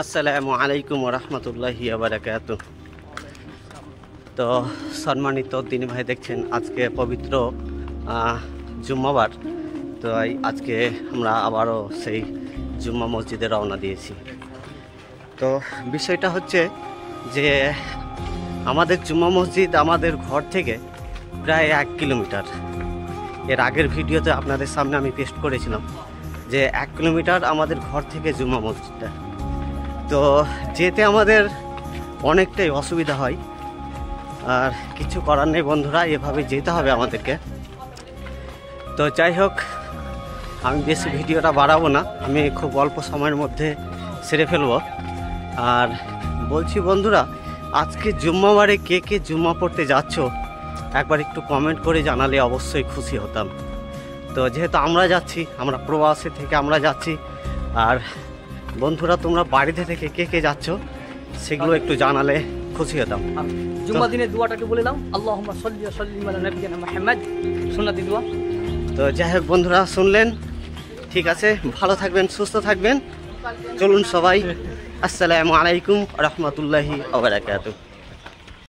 আসসালামু আলাইকুম ওয়া রাহমাতুল্লাহি ওয়া বারাকাতুহু। তো সম্মানিত দিনী ভাই, দেখছেন আজকে পবিত্র জুম্মাবার। তো আজকে আমরা আবারও সেই জুম্মা মসজিদে রওনা দিয়েছি। তো বিষয়টা হচ্ছে যে আমাদের জুম্মা মসজিদ আমাদের ঘর থেকে প্রায় 1 কিলোমিটার। এর আগের ভিডিওতে আপনাদের সামনে আমি পেস্ট করেছিলাম যে 1 কিলোমিটার আমাদের ঘর থেকে জুম্মা মসজিদটা। তো যেতে আমাদের অনেকটাই অসুবিধা হয়, আর কিছু করার নেই বন্ধুরা, এভাবে যেতে হবে আমাদেরকে। তো যাই হোক, আমি বেশি ভিডিওটা বাড়াবো না, আমি খুব অল্প সময়ের মধ্যে সেরে ফেলবো। আর বলছি বন্ধুরা, আজকে জুম্মাবারে কে কে জুম্মা পড়তে যাচ্ছ একবার একটু কমেন্ট করে জানালে অবশ্যই খুশি হতাম। তো যেহেতু আমরা যাচ্ছি, আমরা প্রবাসী থেকে আমরা যাচ্ছি, আর বন্ধুরা তোমরা বাড়িতে থেকে কে কে যাচ্ছ সেগুলো একটু জানালে খুশি হতাম। জুম্মা দিনের দোয়াটা একটু বলে দাও, আল্লাহুম্মা সাল্লি ওয়া সাল্লিম আলা নাবিয়িনা মুহাম্মদ, সুন্নতি দোয়া। তো যাই হোক বন্ধুরা, শুনলেন, ঠিক আছে, ভালো থাকবেন, সুস্থ থাকবেন। চলুন সবাই, আসসালামু আলাইকুম ওয়া রাহমাতুল্লাহি ওয়া বারাকাতুহু।